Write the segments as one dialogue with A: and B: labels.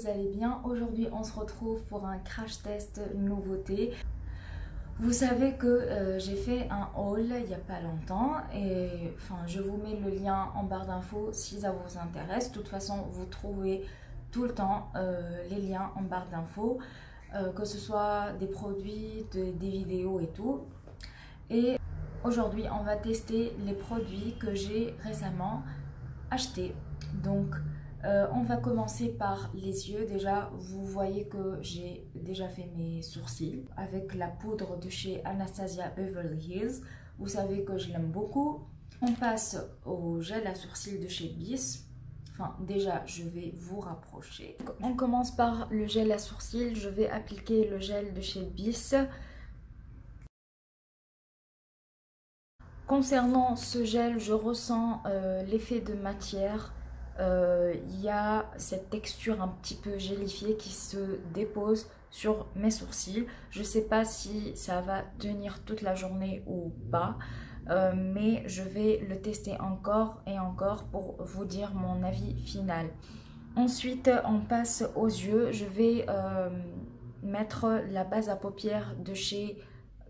A: vous allez bien. Aujourd'hui on se retrouve pour un crash test nouveauté. Vous savez que j'ai fait un haul il n'y a pas longtemps et je vous mets le lien en barre d'infos si ça vous intéresse. De toute façon vous trouvez tout le temps les liens en barre d'infos, que ce soit des produits, des vidéos et tout. Et aujourd'hui on va tester les produits que j'ai récemment achetés. Donc on va commencer par les yeux. Déjà, vous voyez que j'ai déjà fait mes sourcils avec la poudre de chez Anastasia Beverly Hills. Vous savez que je l'aime beaucoup. On passe au gel à sourcils de chez Bis. Déjà, je vais vous rapprocher. On commence par le gel à sourcils. Je vais appliquer le gel de chez Bis. Concernant ce gel, je ressens l'effet de matière. Il y a cette texture un petit peu gélifiée qui se dépose sur mes sourcils. Je ne sais pas si ça va tenir toute la journée ou pas, mais je vais le tester encore et encore pour vous dire mon avis final. Ensuite, on passe aux yeux. Je vais mettre la base à paupières de chez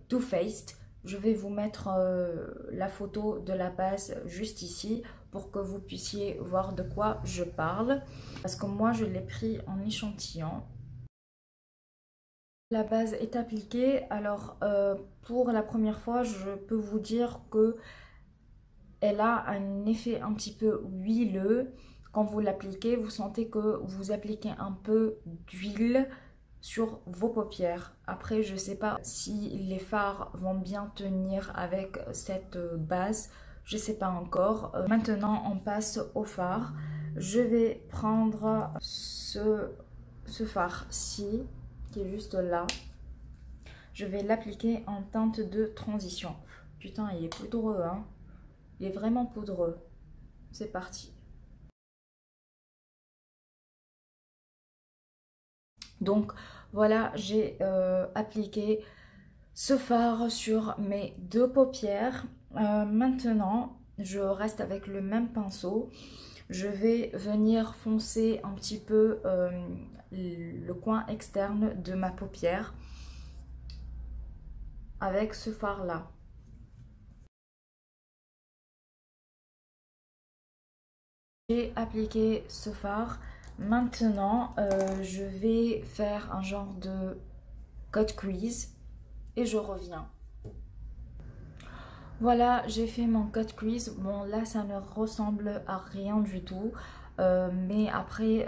A: Too Faced. Je vais vous mettre la photo de la base juste ici pour que vous puissiez voir de quoi je parle. Parce que moi, je l'ai pris en échantillon. La base est appliquée. Alors, pour la première fois, je peux vous dire que elle a un effet un petit peu huileux. Quand vous l'appliquez, vous sentez que vous appliquez un peu d'huile sur vos paupières. Après, je ne sais pas si les fards vont bien tenir avec cette base. Je ne sais pas encore. Maintenant, on passe au fard. Je vais prendre ce fard-ci, qui est juste là. Je vais l'appliquer en teinte de transition. Putain, il est poudreux, hein. Il est vraiment poudreux. C'est parti. Donc voilà, j'ai appliqué ce fard sur mes deux paupières. Maintenant, je reste avec le même pinceau. Je vais venir foncer un petit peu le coin externe de ma paupière avec ce fard là. J'ai appliqué ce fard. Maintenant, je vais faire un genre de cut crease et je reviens. Voilà, j'ai fait mon cut crease. Bon, là, ça ne ressemble à rien du tout. Mais après,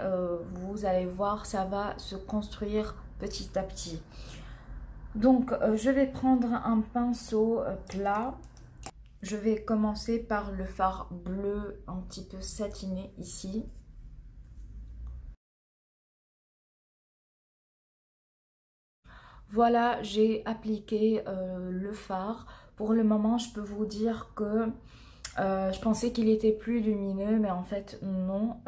A: vous allez voir, ça va se construire petit à petit. Donc, je vais prendre un pinceau plat. Je vais commencer par le fard bleu un petit peu satiné ici. Voilà, j'ai appliqué le fard. Pour le moment, je peux vous dire que je pensais qu'il était plus lumineux, mais en fait non.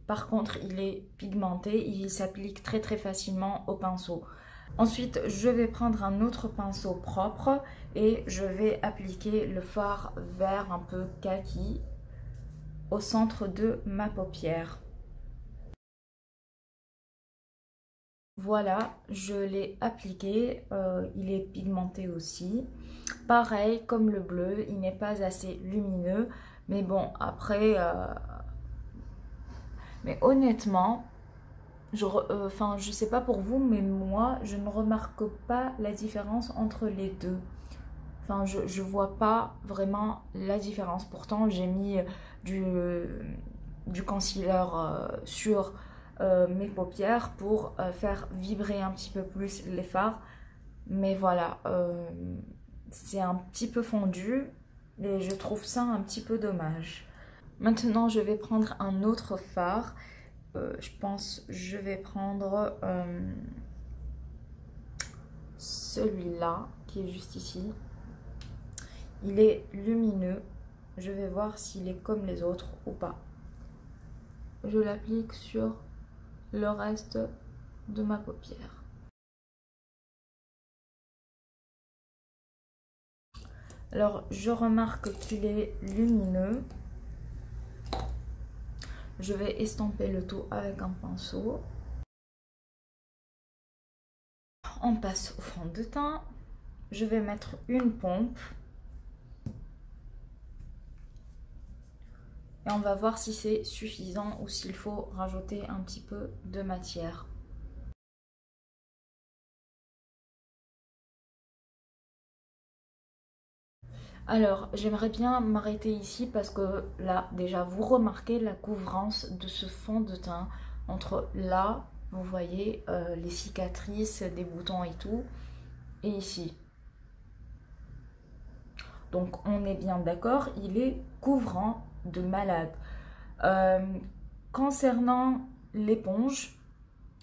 A: Par contre, il est pigmenté, il s'applique très très facilement au pinceau. Ensuite, je vais prendre un autre pinceau propre et je vais appliquer le fard vert un peu kaki au centre de ma paupière. Voilà, je l'ai appliqué, il est pigmenté aussi. Pareil, comme le bleu, il n'est pas assez lumineux. Mais bon, après, mais honnêtement, je sais pas pour vous, mais moi, je ne remarque pas la différence entre les deux. Je vois pas vraiment la différence. Pourtant, j'ai mis du concealer sur mes paupières pour faire vibrer un petit peu plus les fards. Mais voilà, c'est un petit peu fondu et je trouve ça un petit peu dommage. Maintenant, je vais prendre un autre fard. Je pense je vais prendre celui-là qui est juste ici. Il est lumineux. Je vais voir s'il est comme les autres ou pas. Je l'applique sur le reste de ma paupière. Alors, je remarque qu'il est lumineux. Je vais estomper le tout avec un pinceau. on passe au fond de teint. Je vais mettre une pompe. Et on va voir si c'est suffisant ou s'il faut rajouter un petit peu de matière. Alors, j'aimerais bien m'arrêter ici parce que là, déjà, vous remarquez la couvrance de ce fond de teint entre là, vous voyez les cicatrices, des boutons et tout, et ici. Donc, on est bien d'accord, il est couvrant de malade. Concernant l'éponge,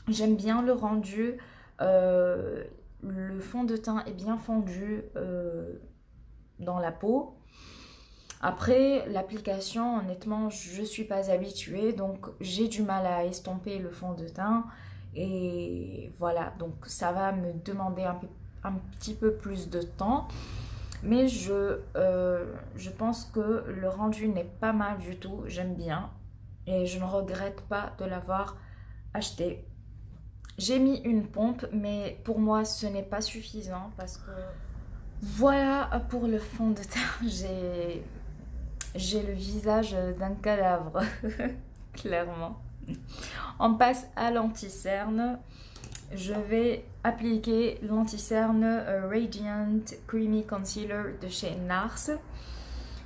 A: j'aime bien le rendu. Le fond de teint est bien fondu dans la peau. Après l'application, honnêtement, je suis pas habituée, donc j'ai du mal à estomper le fond de teint. Et voilà, donc ça va me demander un petit peu plus de temps. Mais je pense que le rendu n'est pas mal du tout, j'aime bien. Et je ne regrette pas de l'avoir acheté. J'ai mis une pompe, mais pour moi ce n'est pas suffisant parce que voilà pour le fond de teint. J'ai le visage d'un cadavre, clairement. On passe à l'anti-cerne. Je vais appliquer l'anti-cerne Radiant Creamy Concealer de chez NARS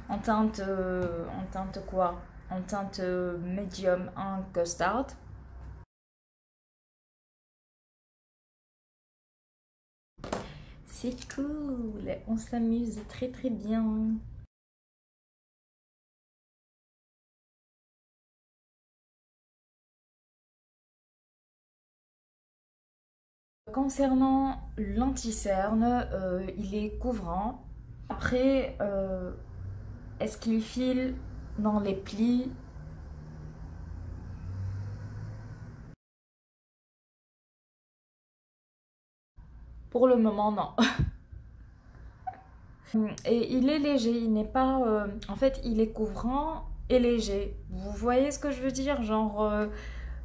A: en teinte quoi? En teinte médium en custard. C'est cool, on s'amuse très très bien. Concernant l'anti-cerne, il est couvrant. Après, est-ce qu'il file dans les plis? Pour le moment, non. Et il est léger, il n'est pas... en fait, il est couvrant et léger. Vous voyez ce que je veux dire? Genre,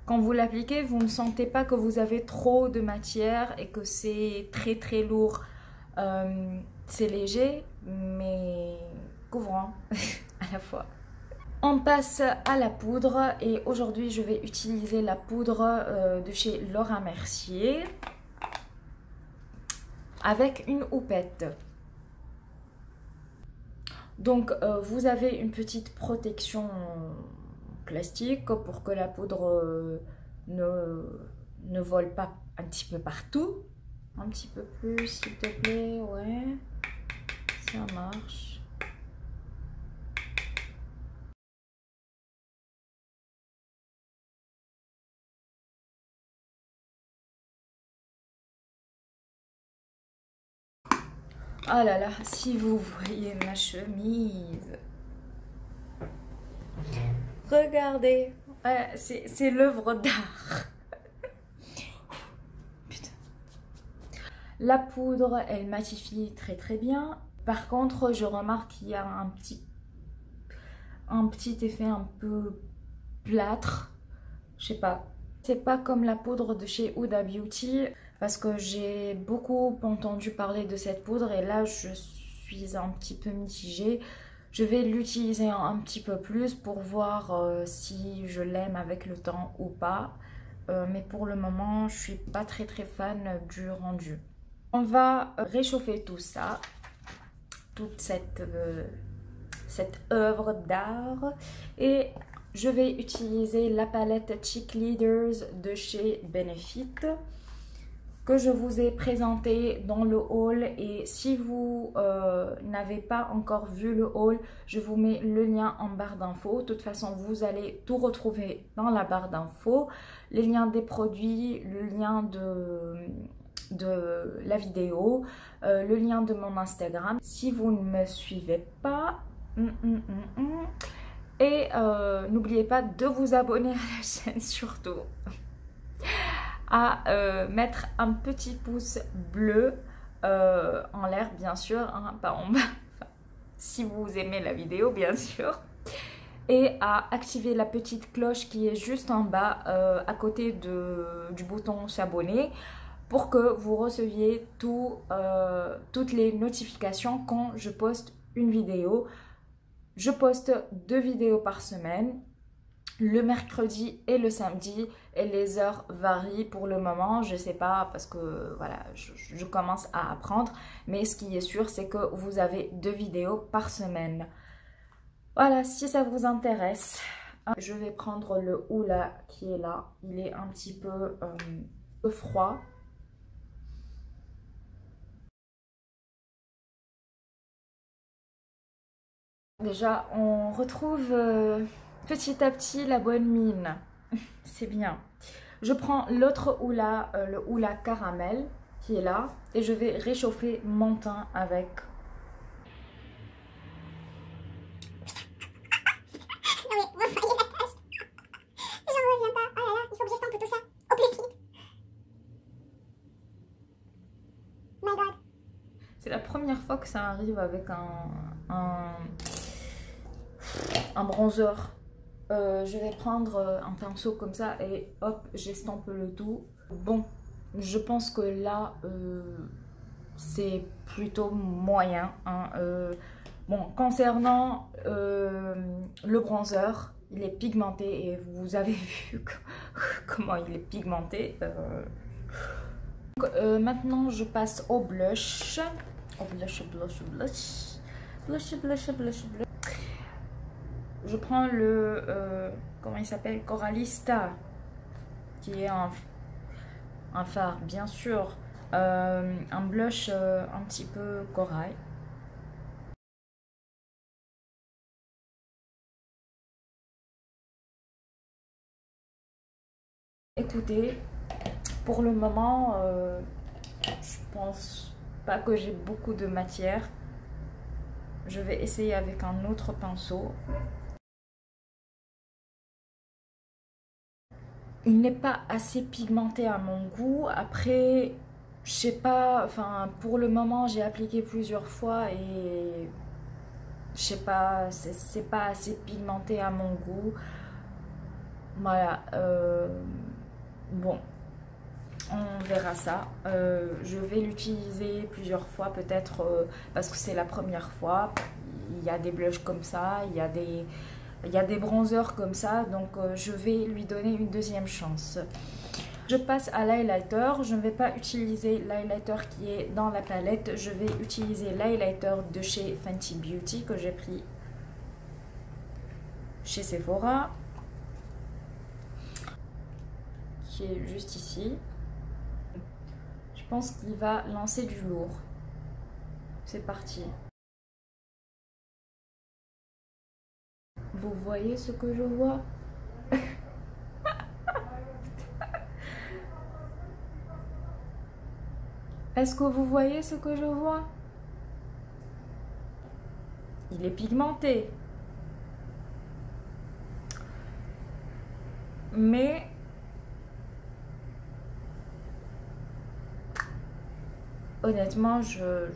A: quand vous l'appliquez, vous ne sentez pas que vous avez trop de matière et que c'est très très lourd. C'est léger, mais couvrant à la fois. On passe à la poudre et aujourd'hui, je vais utiliser la poudre de chez Laura Mercier avec une houppette. Donc vous avez une petite protection plastique pour que la poudre ne vole pas un petit peu partout. Un petit peu plus s'il te plaît, ouais, ça marche. Ah là là, si vous voyez ma chemise. Regardez, c'est l'œuvre d'art. Putain. La poudre, elle matifie très très bien. Par contre, je remarque qu'il y a un petit effet un peu plâtre. Je sais pas. C'est pas comme la poudre de chez Huda Beauty. Parce que j'ai beaucoup entendu parler de cette poudre et là je suis un petit peu mitigée. Je vais l'utiliser un petit peu plus pour voir si je l'aime avec le temps ou pas. Mais pour le moment, je suis pas très fan du rendu. On va réchauffer tout ça, toute cette œuvre d'art. Et je vais utiliser la palette Cheek Leaders de chez Benefit, que je vous ai présenté dans le haul. Et si vous n'avez pas encore vu le haul, je vous mets le lien en barre d'infos. De toute façon, vous allez tout retrouver dans la barre d'infos. Les liens des produits, le lien de la vidéo, le lien de mon Instagram. Si vous ne me suivez pas, et n'oubliez pas de vous abonner à la chaîne surtout. À mettre un petit pouce bleu en l'air, bien sûr, hein, pas en bas, si vous aimez la vidéo, bien sûr, et à activer la petite cloche qui est juste en bas, à côté du bouton s'abonner, pour que vous receviez toutes les notifications quand je poste une vidéo. Je poste 2 vidéos par semaine, le mercredi et le samedi, et les heures varient pour le moment, je sais pas parce que voilà, je commence à apprendre, mais ce qui est sûr c'est que vous avez 2 vidéos par semaine. Voilà, si ça vous intéresse, je vais prendre le Hoola qui est là, il est un petit peu froid. Déjà, on retrouve petit à petit la bonne mine. C'est bien. Je prends l'autre Hoola, le Hoola caramel qui est là, et je vais réchauffer mon teint avec. C'est la première fois que ça arrive avec un bronzer. Je vais prendre un pinceau comme ça et hop, j'estompe le tout. Bon, je pense que là, c'est plutôt moyen. Hein. Bon, concernant le bronzer, il est pigmenté et vous avez vu comment il est pigmenté. Donc, maintenant, je passe au blush. Au blush. Je prends le, comment il s'appelle, Coralista, qui est un fard, bien sûr, un blush un petit peu corail. Écoutez, pour le moment, je pense pas que j'ai beaucoup de matière. Je vais essayer avec un autre pinceau. Il n'est pas assez pigmenté à mon goût. Après, je sais pas, enfin, pour le moment, j'ai appliqué plusieurs fois et je sais pas, c'est pas assez pigmenté à mon goût. Voilà, bon, on verra ça. Je vais l'utiliser plusieurs fois, peut-être parce que c'est la première fois. Il y a des blushs comme ça, il y a des bronzers comme ça, donc je vais lui donner une deuxième chance. Je passe à l'highlighter. Je ne vais pas utiliser l'highlighter qui est dans la palette. Je vais utiliser l'highlighter de chez Fenty Beauty que j'ai pris chez Sephora, qui est juste ici. Je pense qu'il va lancer du lourd. C'est parti. Vous voyez ce que je vois? Est-ce que vous voyez ce que je vois? Il est pigmenté. Mais honnêtement, je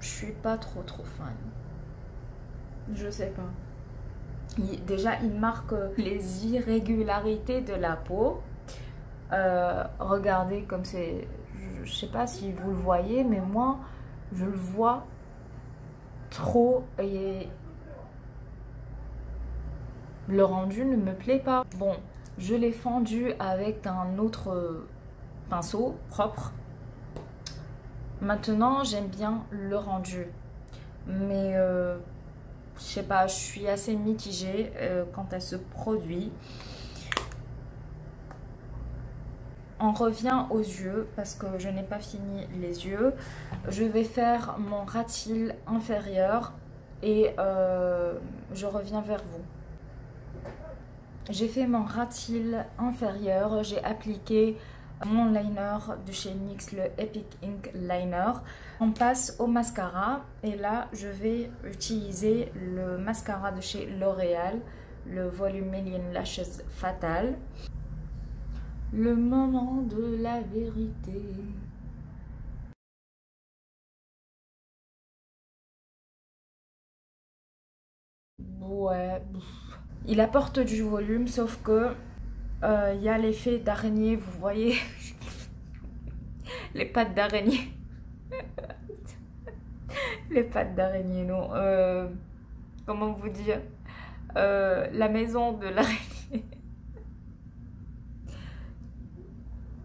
A: suis pas trop fan. Je sais pas. Déjà, il marque les irrégularités de la peau. Regardez comme c'est, je sais pas si vous le voyez, mais moi je le vois trop et le rendu ne me plaît pas. Bon, je l'ai fendu avec un autre pinceau propre. Maintenant j'aime bien le rendu, mais je sais pas, je suis assez mitigée quant à ce produit. On revient aux yeux parce que je n'ai pas fini les yeux. Je vais faire mon ras de cils inférieur et je reviens vers vous. J'ai fait mon ras de cils inférieur. J'ai appliqué mon liner de chez NYX, le Epic Ink Liner. On passe au mascara et là je vais utiliser le mascara de chez L'Oréal, le Volume Million Lashes Fatal. Le moment de la vérité. Ouais, il apporte du volume, sauf que Il y a l'effet d'araignée, vous voyez les pattes d'araignée. Les pattes d'araignée, non. Comment vous dire, la maison de l'araignée.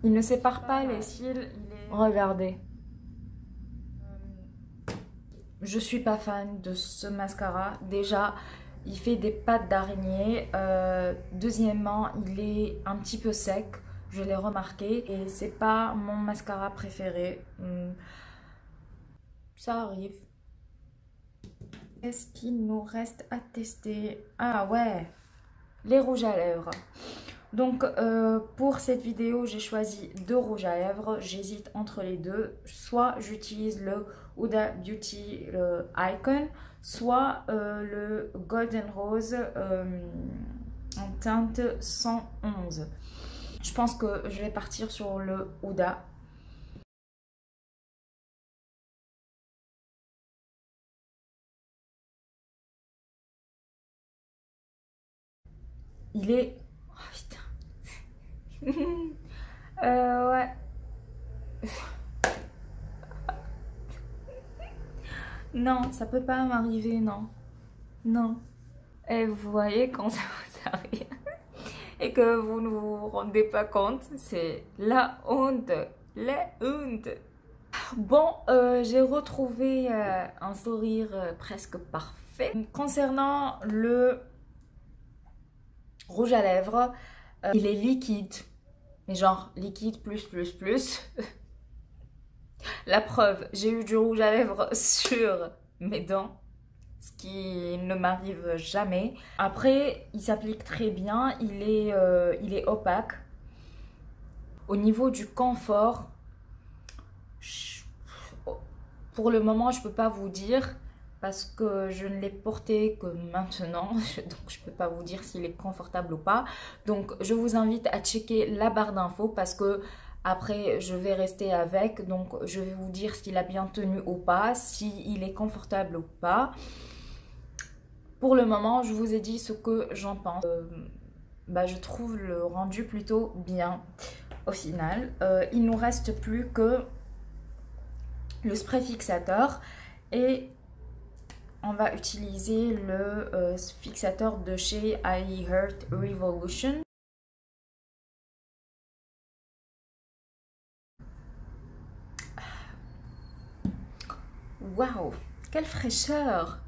A: Il ne sépare pas les cils. Regardez. Je suis pas fan de ce mascara. Déjà, il fait des pattes d'araignée. Deuxièmement, il est un petit peu sec. Je l'ai remarqué. Et c'est pas mon mascara préféré. Ça arrive. Qu'est-ce qu'il nous reste à tester? Ah ouais, les rouges à lèvres. Donc pour cette vidéo, j'ai choisi 2 rouges à lèvres. J'hésite entre les deux. Soit j'utilise le Huda Beauty Icon, soit le Golden Rose en teinte 111. Je pense que je vais partir sur le Huda. Il est... Oh putain. Ouais. Non, ça peut pas m'arriver, non. Non. Et vous voyez quand ça vous arrive et que vous ne vous rendez pas compte, c'est la honte. La honte. Bon, j'ai retrouvé un sourire presque parfait. Concernant le rouge à lèvres, il est liquide. Mais genre liquide plus. La preuve, j'ai eu du rouge à lèvres sur mes dents, ce qui ne m'arrive jamais. Après, il s'applique très bien, il est opaque. Au niveau du confort, pour le moment, je peux pas vous dire parce que je ne l'ai porté que maintenant, donc je peux pas vous dire s'il est confortable ou pas. Donc, je vous invite à checker la barre d'infos parce que après, je vais rester avec, donc je vais vous dire s'il a bien tenu ou pas, s'il est confortable ou pas. Pour le moment, je vous ai dit ce que j'en pense. Je trouve le rendu plutôt bien au final. Il nous reste plus que le spray fixateur et on va utiliser le fixateur de chez I Heart Revolution. Waouh, quelle fraîcheur!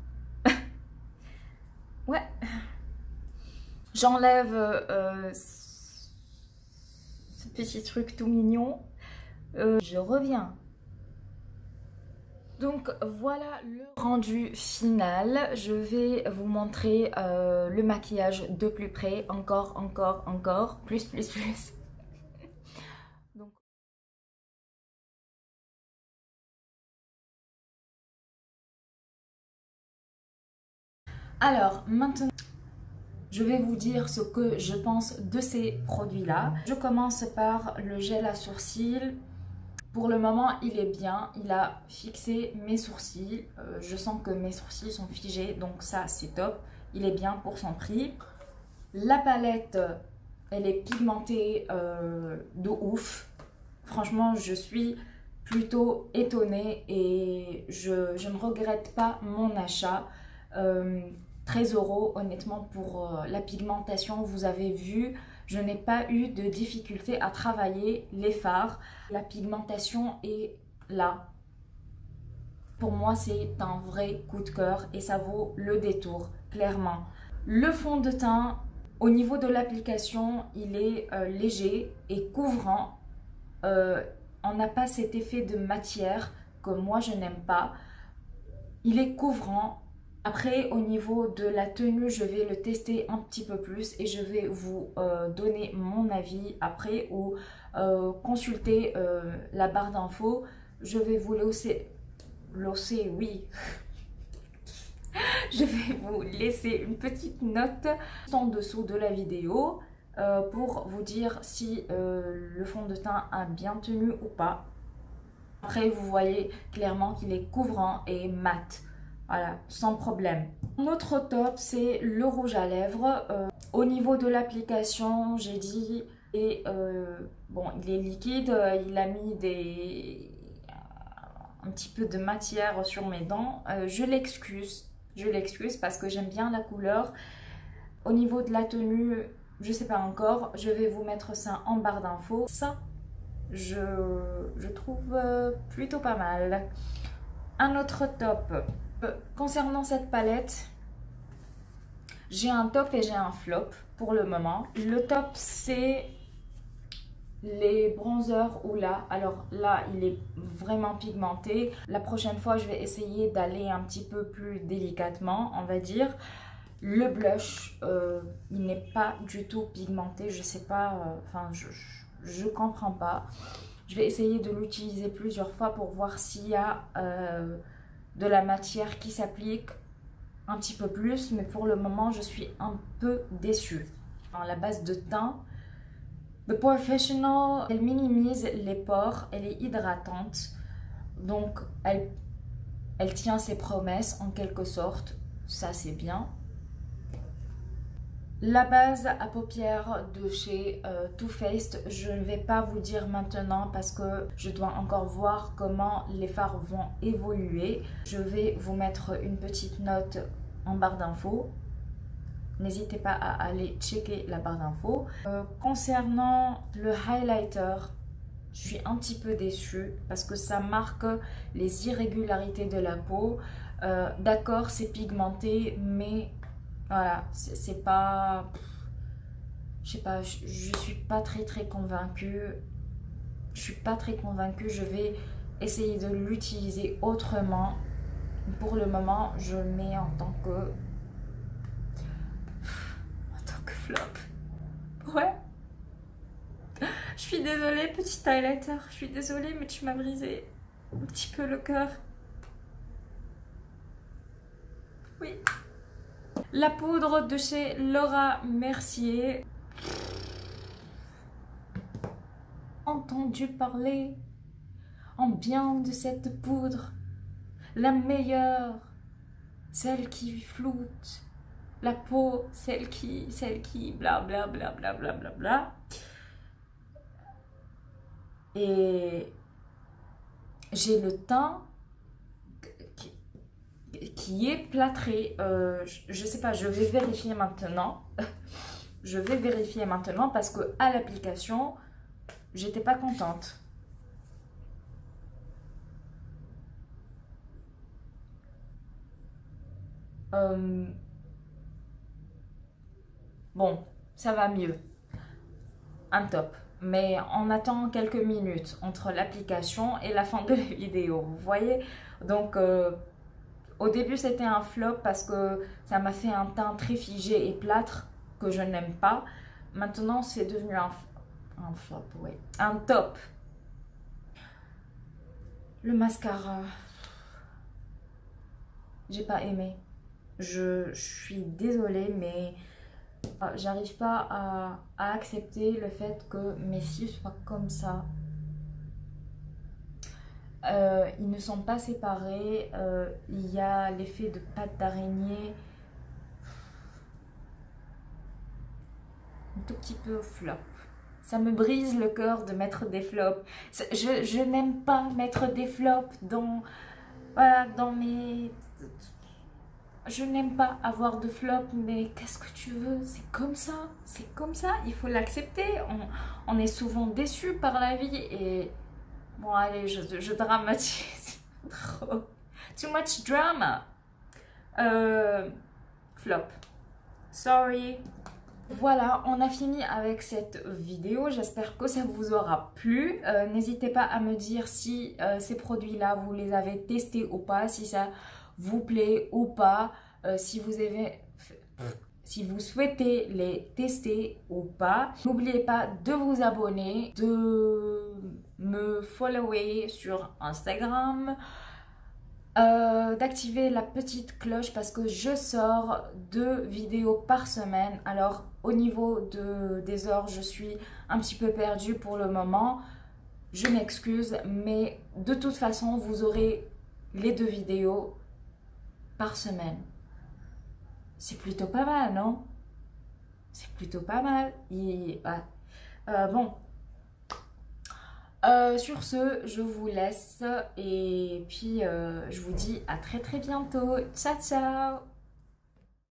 A: Ouais, j'enlève ce petit truc tout mignon. Je reviens. Donc voilà le rendu final. Je vais vous montrer le maquillage de plus près. Encore. Plus. Donc, alors maintenant, je vais vous dire ce que je pense de ces produits-là. Je commence par le gel à sourcils. Pour le moment, il est bien. Il a fixé mes sourcils. Je sens que mes sourcils sont figés, donc ça, c'est top. Il est bien pour son prix. La palette, elle est pigmentée de ouf. Franchement, je suis plutôt étonnée et je ne regrette pas mon achat. 13 € honnêtement pour la pigmentation, vous avez vu, je n'ai pas eu de difficulté à travailler les fards. La pigmentation est là. Pour moi, c'est un vrai coup de cœur et ça vaut le détour, clairement. Le fond de teint, au niveau de l'application, il est léger et couvrant. On n'a pas cet effet de matière que moi je n'aime pas. Il est couvrant. Après, au niveau de la tenue, je vais le tester un petit peu plus et je vais vous donner mon avis après ou consulter la barre d'infos. Je vais vous oui. Je vais vous laisser une petite note en dessous de la vidéo pour vous dire si le fond de teint a bien tenu ou pas. Après, vous voyez clairement qu'il est couvrant et mat. Voilà, sans problème. Notre top, c'est le rouge à lèvres. Au niveau de l'application, j'ai dit, et bon, il est liquide, il a mis un petit peu de matière sur mes dents. Je l'excuse parce que j'aime bien la couleur. Au niveau de la tenue, je sais pas encore, je vais vous mettre ça en barre d'infos. Ça, je trouve plutôt pas mal. Un autre top. Concernant cette palette, j'ai un top et j'ai un flop pour le moment. Le top, c'est les bronzers Hoola. Alors là, il est vraiment pigmenté. La prochaine fois, je vais essayer d'aller un petit peu plus délicatement, on va dire. Le blush, il n'est pas du tout pigmenté. Je sais pas, enfin, je comprends pas. Je vais essayer de l'utiliser plusieurs fois pour voir s'il y a de la matière qui s'applique un petit peu plus. Mais pour le moment, je suis un peu déçue. Alors, la base de teint, The Professional, elle minimise les pores, elle est hydratante. Donc, elle tient ses promesses en quelque sorte. Ça, c'est bien. La base à paupières de chez Too Faced, je ne vais pas vous dire maintenant parce que je dois encore voir comment les fards vont évoluer. Je vais vous mettre une petite note en barre d'infos. N'hésitez pas à aller checker la barre d'infos. Concernant le highlighter, je suis un petit peu déçue parce que ça marque les irrégularités de la peau. D'accord, c'est pigmenté, mais voilà, c'est pas... Je sais pas, je suis pas très convaincue. Je suis pas très convaincue. Je vais essayer de l'utiliser autrement. Pour le moment, je le mets en tant que flop. Ouais. Je suis désolée, petit highlighter. Je suis désolée, mais tu m'as brisé un petit peu le cœur. Oui. La poudre de chez Laura Mercier. Entendu parler en bien de cette poudre, la meilleure, celle qui floute la peau, celle qui bla bla bla bla bla bla bla. Et j'ai le teint qui est plâtré. Je sais pas, je vais vérifier maintenant. Je vais vérifier maintenant parce que à l'application, j'étais pas contente. Bon, ça va mieux. Un top. Mais on attend quelques minutes entre l'application et la fin de la vidéo. Vous voyez? Donc, au début, c'était un flop parce que ça m'a fait un teint très figé et plâtre que je n'aime pas. Maintenant, c'est devenu un flop, oui. Un top. Le mascara. J'ai pas aimé. Je suis désolée, mais j'arrive pas à accepter le fait que mes cils soient comme ça. Ils ne sont pas séparés. Il y a l'effet de pâte d'araignée. Un tout petit peu flop. Ça me brise le cœur de mettre des flops. Je n'aime pas mettre des flops dans, voilà, dans mes... Je n'aime pas avoir de flop, mais qu'est-ce que tu veux? C'est comme ça, il faut l'accepter. On est souvent déçu par la vie et... Bon, allez, je dramatise trop. Too much drama. Flop. Sorry. Voilà, on a fini avec cette vidéo. J'espère que ça vous aura plu. N'hésitez pas à me dire si ces produits-là, vous les avez testés ou pas, si ça vous plaît ou pas, si vous souhaitez les tester ou pas. N'oubliez pas de vous abonner, de me follower sur Instagram, d'activer la petite cloche parce que je sors 2 vidéos par semaine. Alors au niveau des heures, je suis un petit peu perdue pour le moment. Je m'excuse, mais de toute façon, vous aurez les 2 vidéos par semaine. C'est plutôt pas mal, non? C'est plutôt pas mal. Bon. Sur ce, je vous laisse et puis je vous dis à très très bientôt. Ciao ciao!